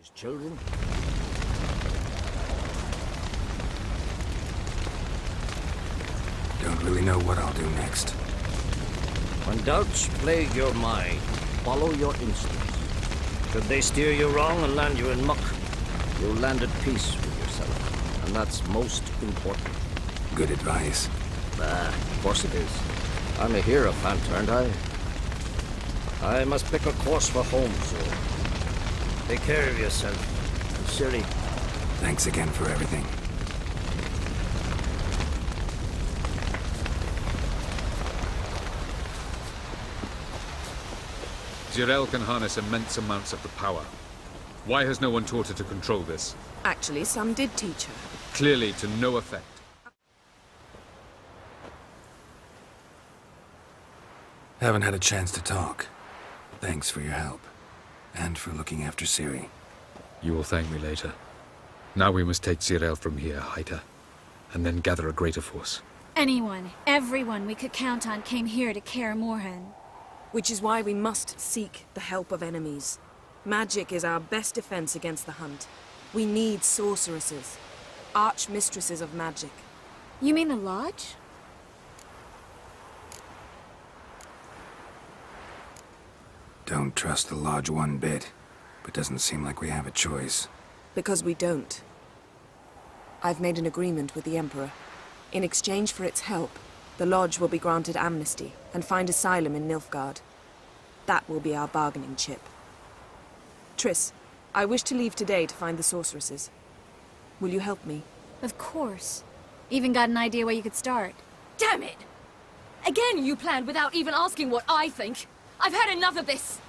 his children. Don't really know what I'll do next. When doubts plague your mind, follow your instincts. Should they steer you wrong and land you in muck, you'll land at peace with yourself. And that's most important. Good advice. Of course it is. I'm a hierophant, aren't I? I must pick a course for home soon. Take care of yourself. And Ciri. Thanks again for everything. Jirel can harness immense amounts of the power. Why has no one taught her to control this? Actually, some did teach her. Clearly to no effect. Haven't had a chance to talk. Thanks for your help. And for looking after Ciri. You will thank me later. Now we must take Jirel from here, hide her, and then gather a greater force. Anyone, everyone we could count on came here to Kaer Morhen. Which is why we must seek the help of enemies. Magic is our best defense against the hunt. We need sorceresses. Archmistresses of magic. You mean the Lodge? Don't trust the Lodge one bit, but doesn't seem like we have a choice. Because we don't. I've made an agreement with the Emperor. In exchange for its help, the Lodge will be granted amnesty and find asylum in Nilfgaard. That will be our bargaining chip. Triss, I wish to leave today to find the sorceresses. Will you help me? Of course. Even got an idea where you could start. Damn it! Again you planned without even asking what I think. I've had enough of this.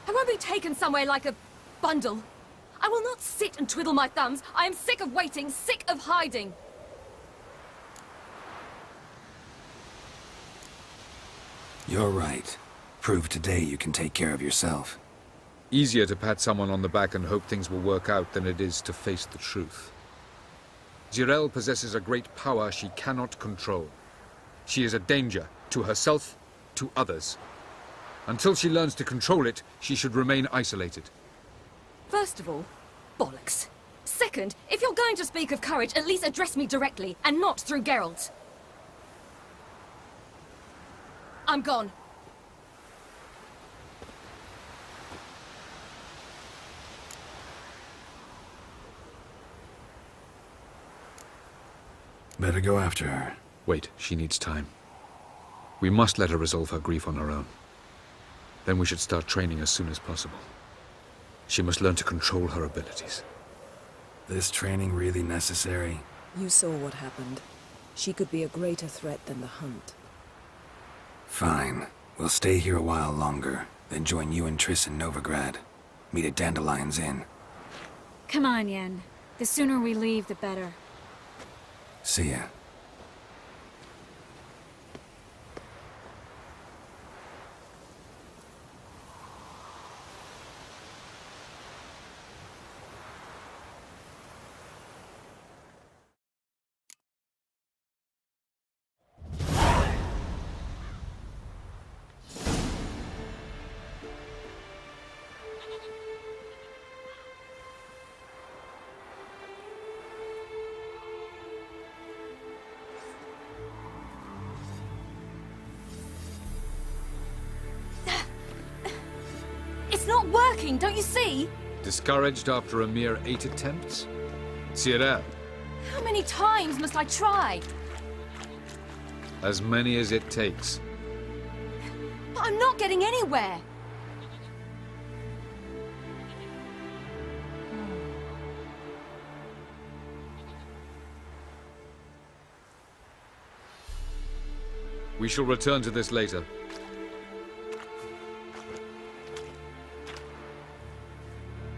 I won't be taken somewhere like a bundle. I will not sit and twiddle my thumbs. I am sick of waiting, sick of hiding. You're right. Prove today you can take care of yourself. Easier to pat someone on the back and hope things will work out than it is to face the truth. Jirel possesses a great power she cannot control. She is a danger to herself, to others. Until she learns to control it, she should remain isolated. First of all, bollocks. Second, if you're going to speak of courage, at least address me directly, and not through Geralt. I'm gone. Better go after her. Wait, she needs time. We must let her resolve her grief on her own. Then we should start training as soon as possible. She must learn to control her abilities. This training really necessary? You saw what happened. She could be a greater threat than the hunt. Fine. We'll stay here a while longer, then join you and Triss in Novigrad. Meet at Dandelion's Inn. Come on, Yen. The sooner we leave, the better. See ya. It's not working, don't you see? Discouraged after a mere 8 attempts? Jirel, How many times must I try? as many as it takes. But I'm not getting anywhere. We shall return to this later.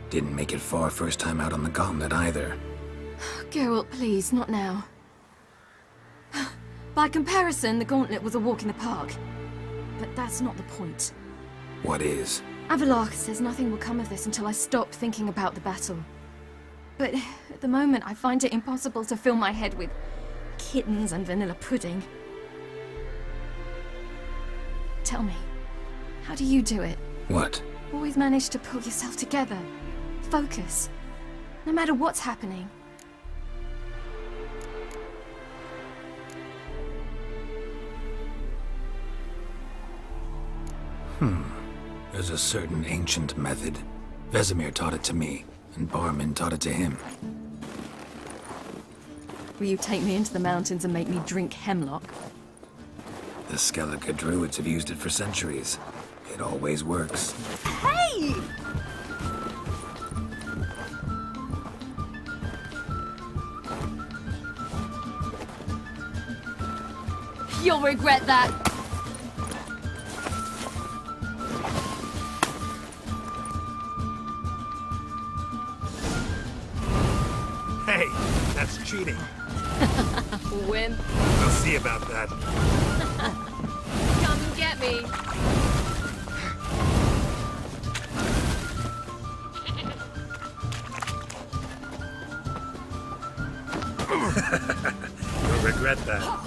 Didn't make it far first time out on the gauntlet either. Geralt, please, not now. By comparison, the gauntlet was a walk in the park. But that's not the point. What is? Avallac'h says nothing will come of this until I stop thinking about the battle. But at the moment, I find it impossible to fill my head with kittens and vanilla pudding. Tell me, how do you do it? What? Always manage to pull yourself together. Focus. No matter what's happening. There's a certain ancient method. Vesemir taught it to me, and Barman taught it to him. Will you take me into the mountains and make me drink hemlock? The Skellige druids have used it for centuries. It always works. Hey! You'll regret that. Hey, that's cheating. Wimp. We'll see about that. Come and get me. You'll regret that.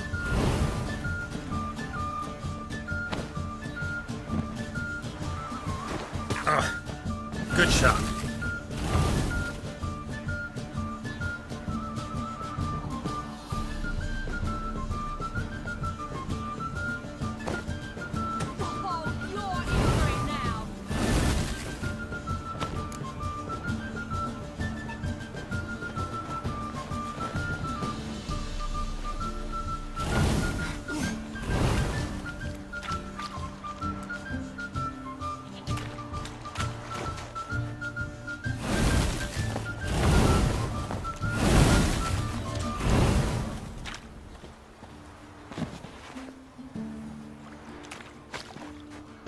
Good shot.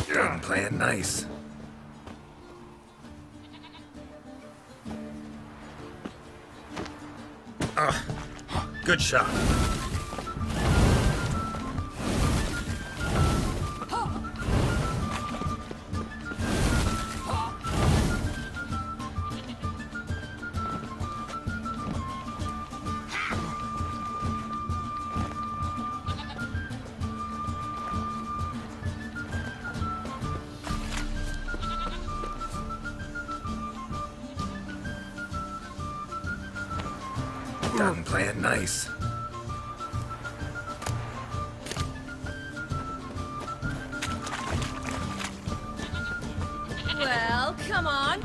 Done playing nice. Good shot. Done playing nice. Well, come on.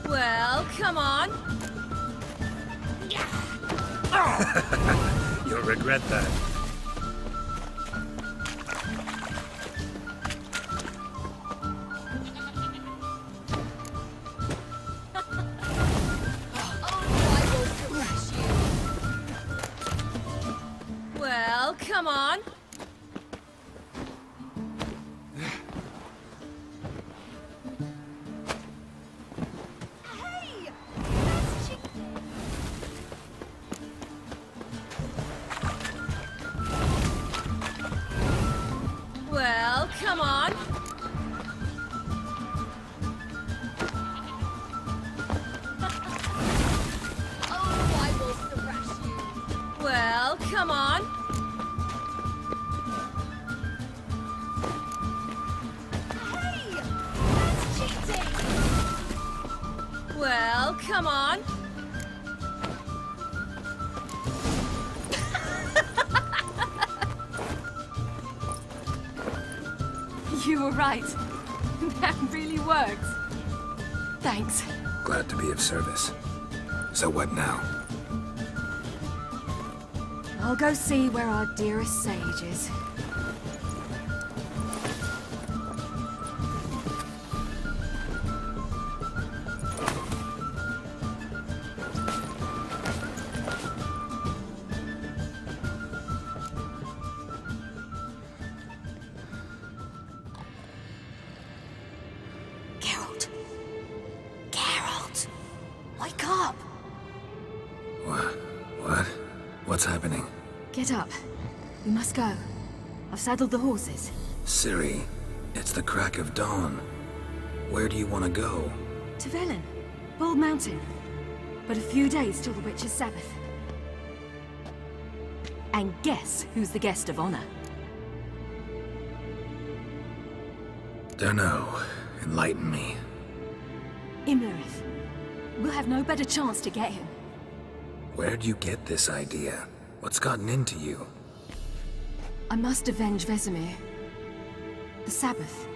Well, come on. You'll regret that. Well, come on. Well, come on. I will thrash you. Well, come on. Hey, that's cheating. Well, come on. You were right. That really worked. Thanks. Glad to be of service. So what now? I'll go see where our dearest sage is. Geralt. Geralt. Wake up. What? What's happening? Get up. We must go. I've saddled the horses. Ciri, It's the crack of dawn. Where do you want to go? To Velen. Bald Mountain. But a few days till the Witch's Sabbath. And guess who's the guest of honor? Dunno. Enlighten me. Imlerith. We'll have no better chance to get him. Where'd you get this idea? What's gotten into you? I must avenge Vesemir. The Sabbath.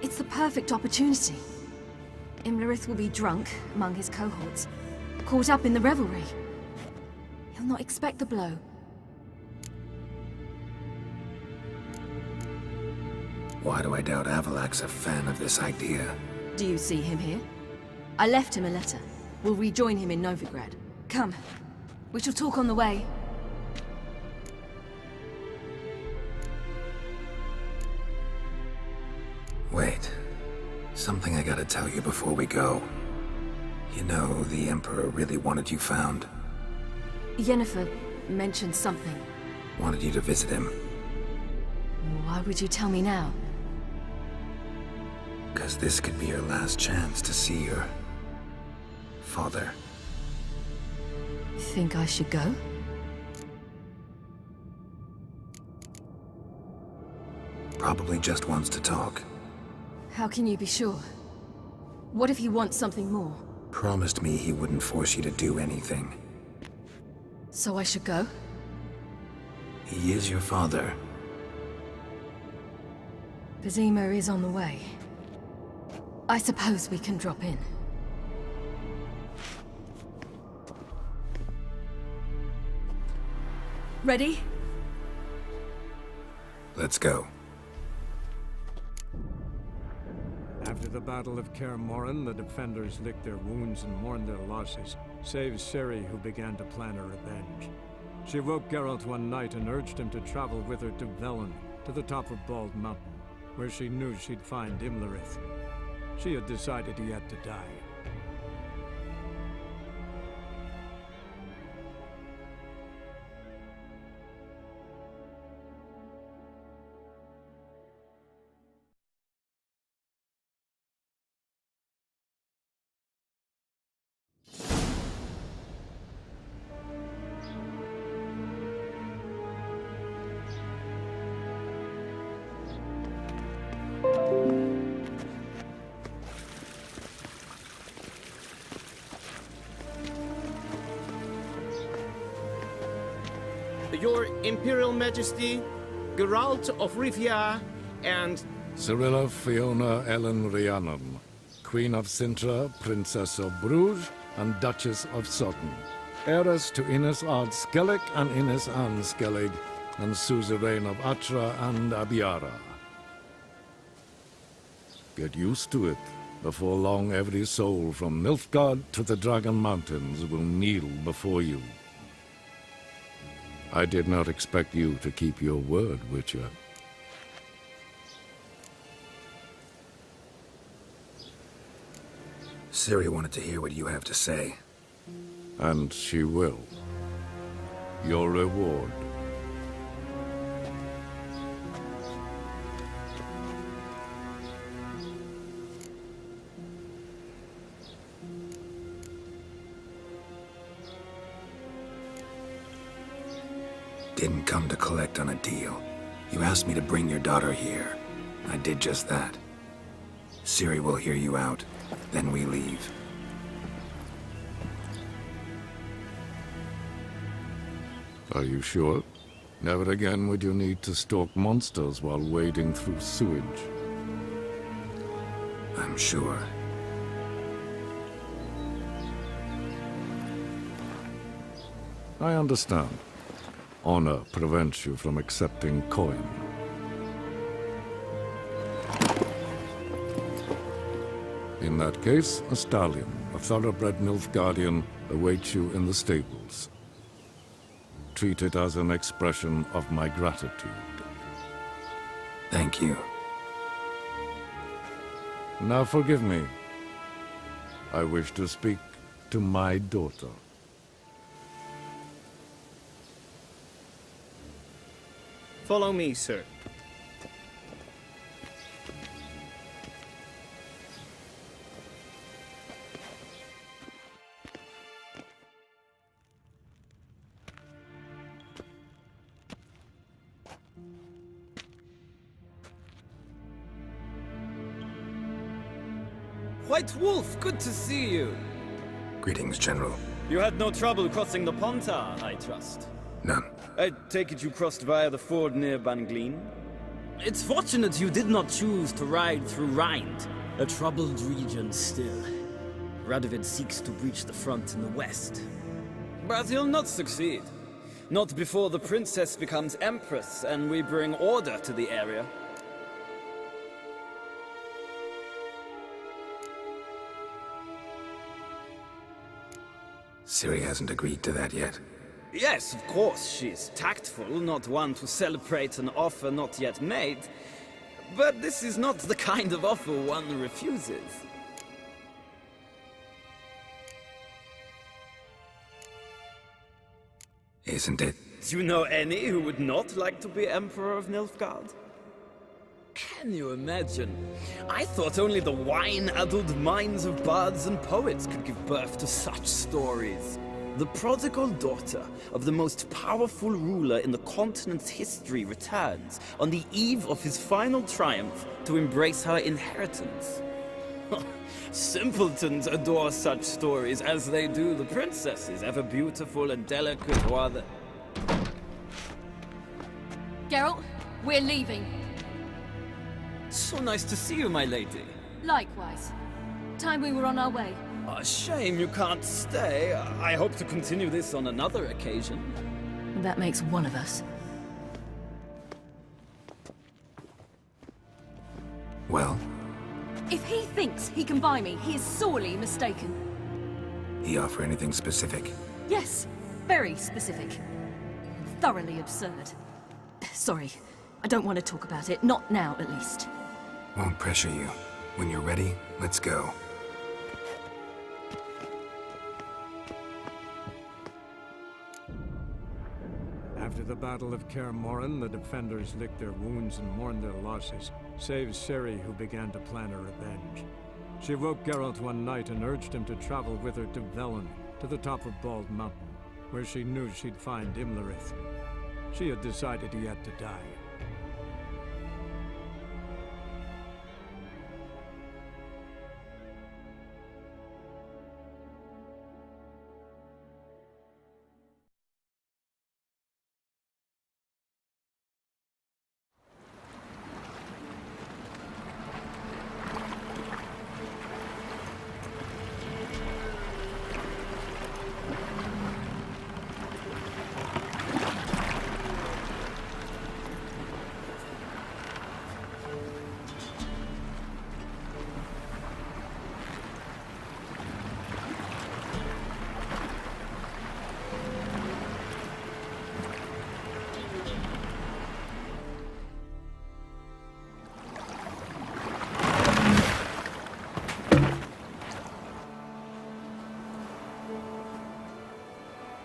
It's the perfect opportunity. Imlerith will be drunk among his cohorts, caught up in the revelry. He'll not expect the blow. Why do I doubt Avalak's a fan of this idea? Do you see him here? I left him a letter. We'll rejoin him in Novigrad. Come. We shall talk on the way. Wait. Something I gotta tell you before we go. You know, the Emperor really wanted you found. Yennefer mentioned something. Wanted you to visit him. Why would you tell me now? 'Cause this could be your last chance to see your... father. Think I should go? Probably just wants to talk. How can you be sure? What if he wants something more? Promised me he wouldn't force you to do anything. So I should go? He is your father. Vesemir is on the way. I suppose we can drop in. Ready? Let's go. After the Battle of Kaer Morhen, the defenders licked their wounds and mourned their losses, save Ciri, who began to plan her revenge. She woke Geralt one night and urged him to travel with her to Velen, to the top of Bald Mountain, where she knew she'd find Imlerith. She had decided he had to die. Your Imperial Majesty, Geralt of Rivia, and... Cyrilla Fiona Ellen Rhiannon, Queen of Sintra, Princess of Bruges, and Duchess of Sutton. Heiress to Innes Ard Skellig and Innes Anne Skellig, and suzerain of Atra and Abiara. Get used to it. Before long, every soul from Nilfgaard to the Dragon Mountains will kneel before you. I did not expect you to keep your word, Witcher. Ciri wanted to hear what you have to say. And she will. Your reward. Didn't come to collect on a deal. You asked me to bring your daughter here. I did just that. Ciri will hear you out, then we leave. Are you sure? Never again would you need to stalk monsters while wading through sewage. I'm sure. I understand. Honor prevents you from accepting coin. In that case, a stallion, a thoroughbred Nilfgaardian, awaits you in the stables. Treat it as an expression of my gratitude. Thank you. Now forgive me. I wish to speak to my daughter. Follow me, sir. White Wolf, good to see you. Greetings, General. You had no trouble crossing the Pontar, I trust. None. I take it you crossed via the ford near Banglin? It's fortunate you did not choose to ride through Rind, a troubled region still. Radovid seeks to breach the front in the west. But he'll not succeed. Not before the princess becomes empress and we bring order to the area. Ciri hasn't agreed to that yet. Yes, of course, she's tactful, not one to celebrate an offer not yet made. But this is not the kind of offer one refuses. Isn't it? Do you know any who would not like to be Emperor of Nilfgaard? Can you imagine? I thought only the wine-addled minds of bards and poets could give birth to such stories. The prodigal daughter of the most powerful ruler in the continent's history returns on the eve of his final triumph to embrace her inheritance. Simpletons adore such stories as they do the princesses, ever beautiful and delicate while the... Geralt, we're leaving. So nice to see you, my lady. Likewise. Time we were on our way. A shame you can't stay. I hope to continue this on another occasion. That makes one of us. Well? If he thinks he can buy me, he is sorely mistaken. He offer anything specific? Yes, very specific. Thoroughly absurd. Sorry, I don't want to talk about it. Not now, at least. Won't pressure you. When you're ready, let's go. After the Battle of Kaer Morhen, the defenders licked their wounds and mourned their losses, save Ciri, who began to plan a revenge. She woke Geralt one night and urged him to travel with her to Velen, to the top of Bald Mountain, where she knew she'd find Imlerith. She had decided he had to die.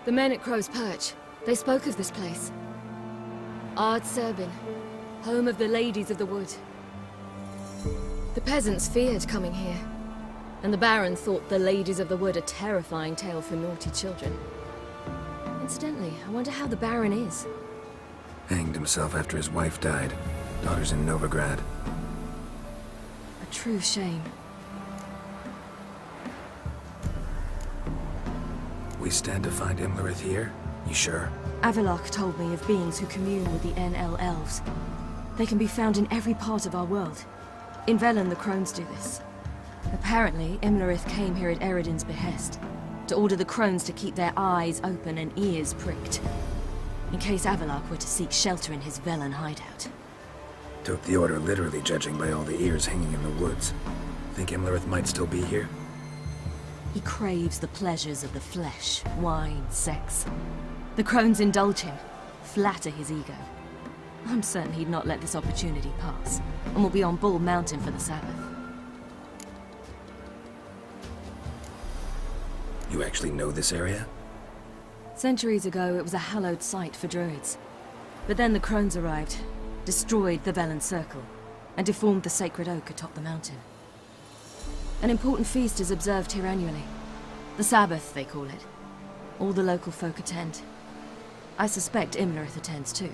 The men at Crow's Perch, they spoke of this place. Ard Serbin, home of the Ladies of the Wood. The peasants feared coming here, and the Baron thought the Ladies of the Wood a terrifying tale for naughty children. Incidentally, I wonder how the Baron is. Hanged himself after his wife died. Daughter's in Novigrad. A true shame. We stand to find Imlerith here? You sure? Avalok told me of beings who commune with the NL elves. They can be found in every part of our world. In Velen, the Crones do this. Apparently, Imlerith came here at Eredin's behest, to order the Crones to keep their eyes open and ears pricked, in case Avalok were to seek shelter in his Velen hideout. Took the order literally, judging by all the ears hanging in the woods. Think Imlerith might still be here? He craves the pleasures of the flesh, wine, sex. The Crones indulge him, flatter his ego. I'm certain he'd not let this opportunity pass, and will be on Bull Mountain for the Sabbath. You actually know this area? Centuries ago, it was a hallowed site for druids. But then the Crones arrived, destroyed the Velen Circle, and deformed the sacred oak atop the mountain. An important feast is observed here annually. The Sabbath, they call it. All the local folk attend. I suspect Imlerith attends too,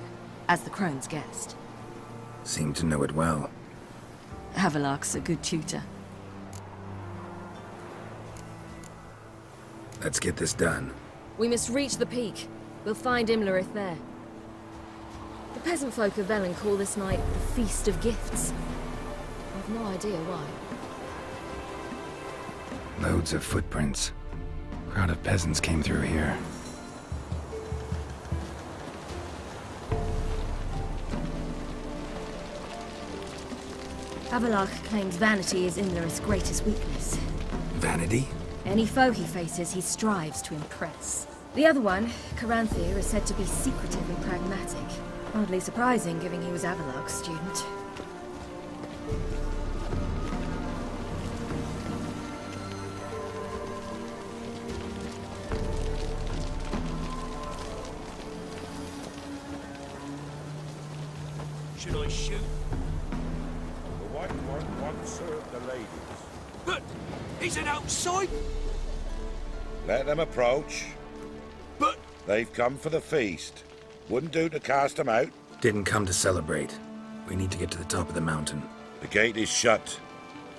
as the Crone's guest. Seem to know it well. Havelok's a good tutor. Let's get this done. We must reach the peak. We'll find Imlerith there. The peasant folk of Velen call this night the Feast of Gifts. I've no idea why. Loads of footprints. Crowd of peasants came through here. Avalach claims vanity is Imlerith's greatest weakness. Vanity? Any foe he faces, he strives to impress. The other one, Caranthir, is said to be secretive and pragmatic. Hardly surprising, given he was Avalach's student. Should I shoot? The white one once served the ladies. But he's an outside. Let them approach. But They've come for the feast. Wouldn't do to cast them out. Didn't come to celebrate. We need to get to the top of the mountain. The gate is shut.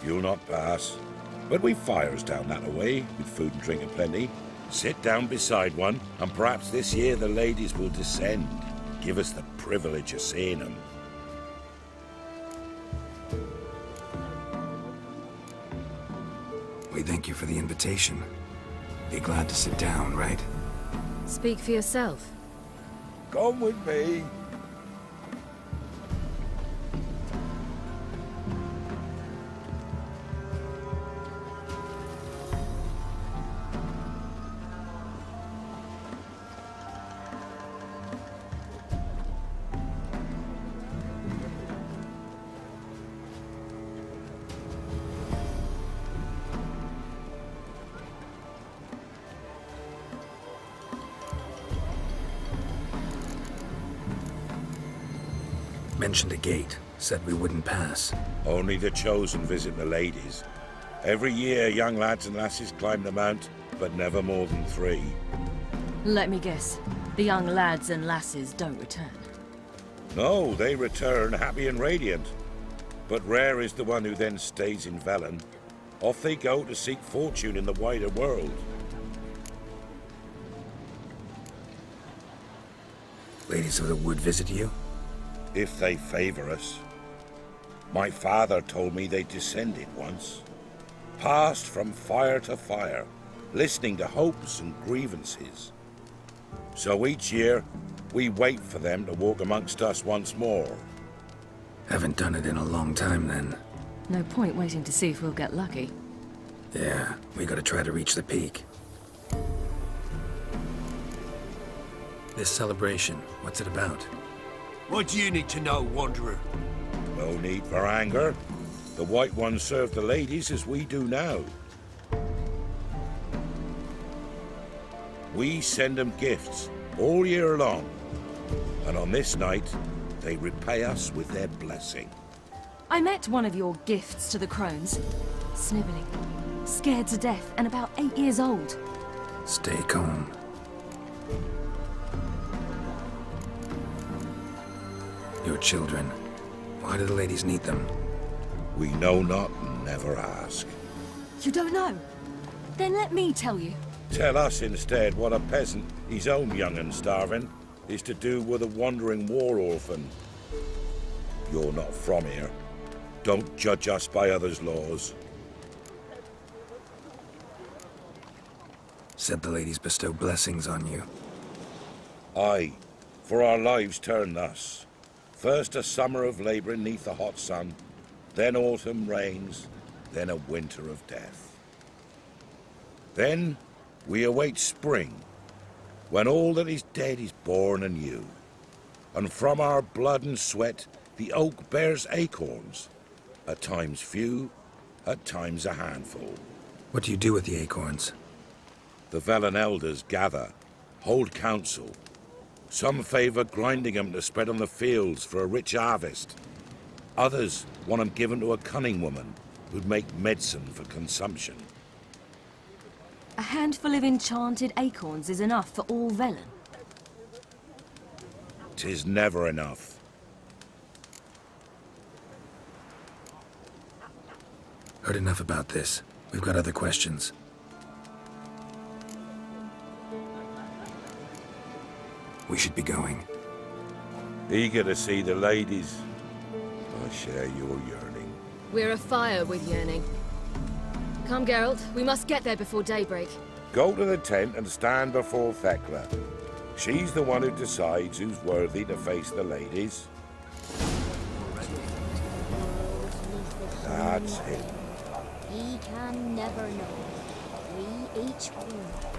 You'll not pass. But we've fires down that way, with food and drink aplenty. Sit down beside one, and perhaps this year the ladies will descend. Give us the privilege of seeing them. We thank you for the invitation. Be glad to sit down, right? Speak for yourself. Come with me. Mentioned a gate. Said we wouldn't pass. Only the chosen visit the ladies. Every year, young lads and lasses climb the mount, but never more than 3. Let me guess. The young lads and lasses don't return. No, they return happy and radiant. But rare is the one who then stays in Velen. Off they go to seek fortune in the wider world. Ladies of the Wood visit you? If they favor us. My father told me they descended once. Passed from fire to fire, listening to hopes and grievances. So each year, we wait for them to walk amongst us once more. Haven't done it in a long time, then. No point waiting to see if we'll get lucky. Yeah, we gotta try to reach the peak. This celebration, what's it about? what do you need to know, Wanderer? No need for anger. The White Ones serve the ladies as we do now. We send them gifts all year long. And on this night, they repay us with their blessing. I met one of your gifts to the crones. Snivelling, scared to death, and about 8 years old. Stay calm. Your children. Why do the ladies need them? We know not and never ask. You don't know? Then let me tell you. Tell us instead what a peasant, his own young and starving, is to do with a wandering war orphan. You're not from here. Don't judge us by others' laws. Said the ladies bestow blessings on you. Aye, for our lives turn thus. First a summer of labouring neath the hot sun, then autumn rains, then a winter of death. Then we await spring, when all that is dead is born anew. And from our blood and sweat the oak bears acorns, at times few, at times a handful. What do you do with the acorns? The Velen elders gather, hold council. Some favour grinding them to spread on the fields for a rich harvest. Others want them given to a cunning woman who'd make medicine for consumption. A handful of enchanted acorns is enough for all Velen. 'Tis never enough. Heard enough about this. We've got other questions. We should be going. Eager to see the ladies. I share your yearning. We're afire with yearning. Come, Geralt. We must get there before daybreak. Go to the tent and stand before Thekla. She's the one who decides who's worthy to face the ladies. That's him. He can never know. We each will.